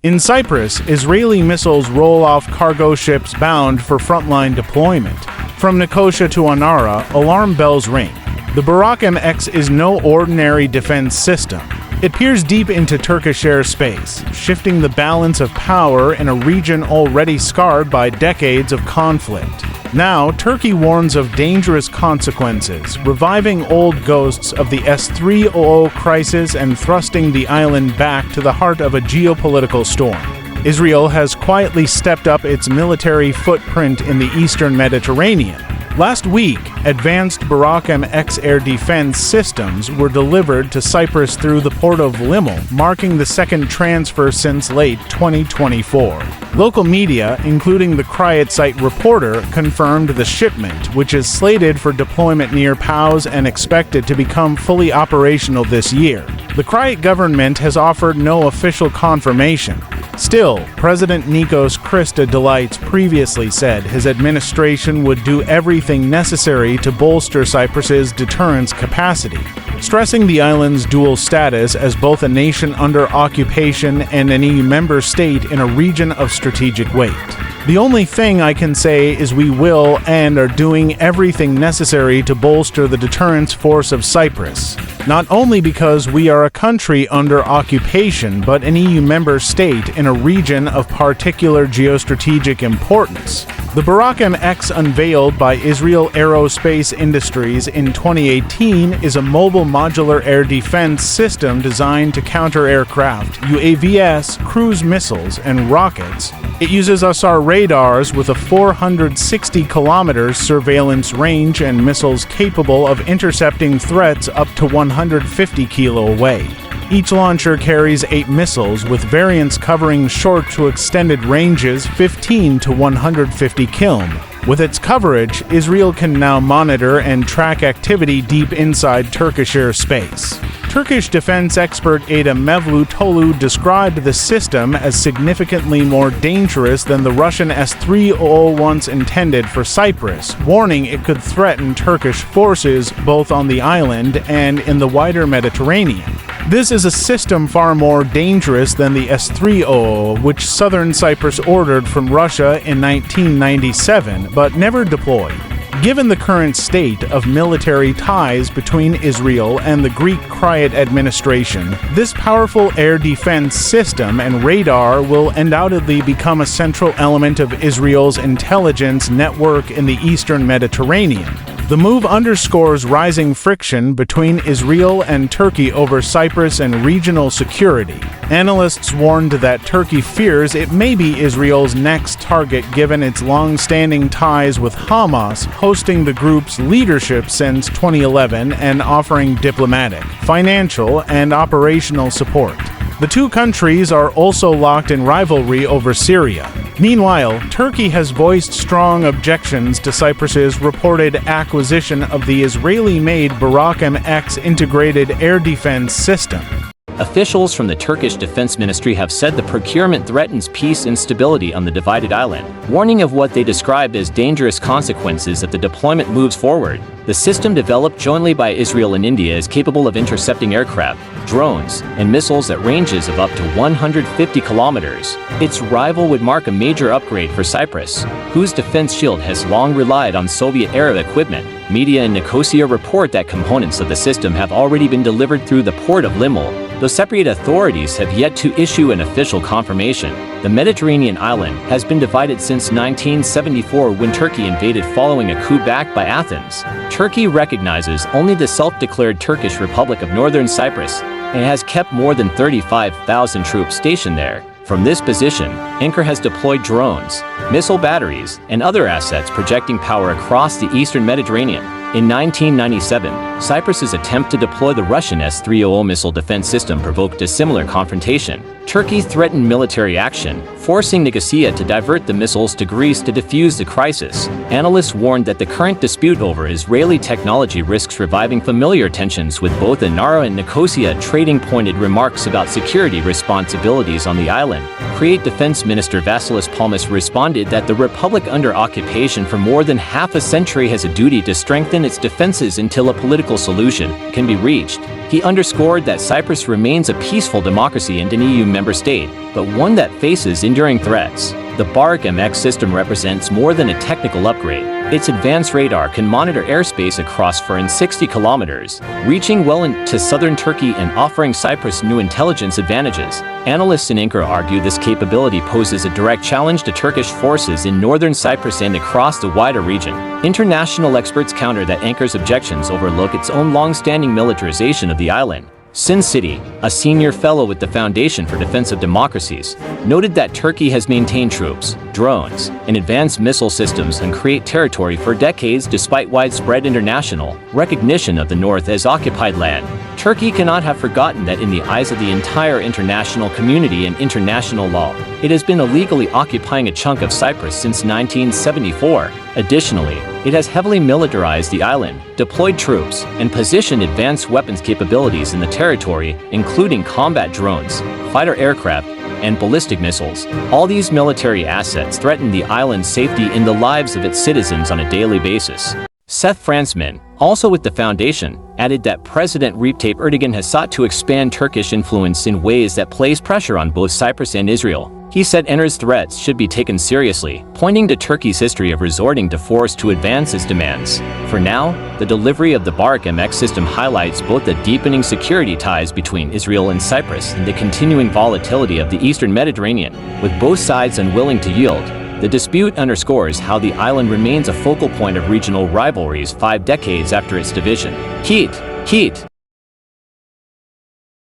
In Cyprus, Israeli missiles roll off cargo ships bound for frontline deployment. From Nicosia to Anara, alarm bells ring. The Barak MX is no ordinary defense system. It peers deep into Turkish airspace, shifting the balance of power in a region already scarred by decades of conflict. Now, Turkey warns of dangerous consequences, reviving old ghosts of the S-300 crisis and thrusting the island back to the heart of a geopolitical storm. Israel has quietly stepped up its military footprint in the eastern Mediterranean. Last week, advanced Barak MX air defense systems were delivered to Cyprus through the port of Limel, marking the second transfer since late 2024. Local media, including the Kryat site reporter, confirmed the shipment, which is slated for deployment near PAUS and expected to become fully operational this year. The Kryat government has offered no official confirmation. Still, President Nikos Christodoulides previously said his administration would do everything necessary to bolster Cyprus's deterrence capacity, stressing the island's dual status as both a nation under occupation and an EU member state in a region of strategic weight. The only thing I can say is we will and are doing everything necessary to bolster the deterrence force of Cyprus, not only because we are a country under occupation, but an EU member state in a region of particular geostrategic importance. The Barak MX, unveiled by Israel Aerospace Industries in 2018, is a mobile modular air defense system designed to counter aircraft, UAVs, cruise missiles, and rockets. It uses SR radars with a 460 kilometers surveillance range and missiles capable of intercepting threats up to 150 kilo away. Each launcher carries 8 missiles, with variants covering short to extended ranges 15 to 150 km. With its coverage, Israel can now monitor and track activity deep inside Turkish airspace. Turkish defense expert Ada Mevlutoglu described the system as significantly more dangerous than the Russian S-300 once intended for Cyprus, warning it could threaten Turkish forces both on the island and in the wider Mediterranean. This is a system far more dangerous than the S-300, which southern Cyprus ordered from Russia in 1997 but never deployed. Given the current state of military ties between Israel and the Greek Kryat administration, this powerful air defense system and radar will undoubtedly become a central element of Israel's intelligence network in the eastern Mediterranean. The move underscores rising friction between Israel and Turkey over Cyprus and regional security. Analysts warned that Turkey fears it may be Israel's next target given its long-standing ties with Hamas, hosting the group's leadership since 2011 and offering diplomatic, financial, and operational support. The two countries are also locked in rivalry over Syria. Meanwhile, Turkey has voiced strong objections to Cyprus's reported acquisition of the Israeli-made Barak MX integrated air defense system. Officials from the Turkish Defense Ministry have said the procurement threatens peace and stability on the divided island, warning of what they described as dangerous consequences if the deployment moves forward. The system, developed jointly by Israel and India, is capable of intercepting aircraft, drones, and missiles at ranges of up to 150 kilometers. Its arrival would mark a major upgrade for Cyprus, whose defense shield has long relied on Soviet-era equipment. Media in Nicosia report that components of the system have already been delivered through the port of Limel, though Cypriot authorities have yet to issue an official confirmation. The Mediterranean island has been divided since 1974 when Turkey invaded following a coup backed by Athens. Turkey recognizes only the self-declared Turkish Republic of Northern Cyprus and has kept more than 35,000 troops stationed there. From this position, Ankara has deployed drones, missile batteries, and other assets projecting power across the eastern Mediterranean. In 1997, Cyprus's attempt to deploy the Russian S-300 missile defense system provoked a similar confrontation. Turkey threatened military action, forcing Nicosia to divert the missiles to Greece to defuse the crisis. Analysts warned that the current dispute over Israeli technology risks reviving familiar tensions with both Ankara and Nicosia. Trading pointed remarks about security responsibilities on the island. Kryat Defense Minister Vasilis Palmis responded that the republic under occupation for more than half a century has a duty to strengthen its defenses until a political solution can be reached. He underscored that Cyprus remains a peaceful democracy and an EU member state, but one that faces enduring threats. The Barak MX system represents more than a technical upgrade. Its advanced radar can monitor airspace across 460 kilometers, reaching well into southern Turkey and offering Cyprus new intelligence advantages. Analysts in Ankara argue this capability poses a direct challenge to Turkish forces in northern Cyprus and across the wider region. International experts counter that Ankara's objections overlook its own long-standing militarization of the island. Sin City, a senior fellow with the Foundation for Defense of Democracies, noted that Turkey has maintained troops, drones, and advanced missile systems and create territory for decades despite widespread international recognition of the north as occupied land. Turkey cannot have forgotten that in the eyes of the entire international community and international law, it has been illegally occupying a chunk of Cyprus since 1974. Additionally, it has heavily militarized the island, deployed troops, and positioned advanced weapons capabilities in the territory, including combat drones, fighter aircraft, and ballistic missiles. All these military assets threaten the island's safety and the lives of its citizens on a daily basis. Seth Fransman, also with the Foundation, added that President Recep Erdogan has sought to expand Turkish influence in ways that place pressure on both Cyprus and Israel. He said Ender's threats should be taken seriously, pointing to Turkey's history of resorting to force to advance its demands. For now, the delivery of the Barak MX system highlights both the deepening security ties between Israel and Cyprus and the continuing volatility of the Eastern Mediterranean, with both sides unwilling to yield. The dispute underscores how the island remains a focal point of regional rivalries 5 decades after its division. Heat.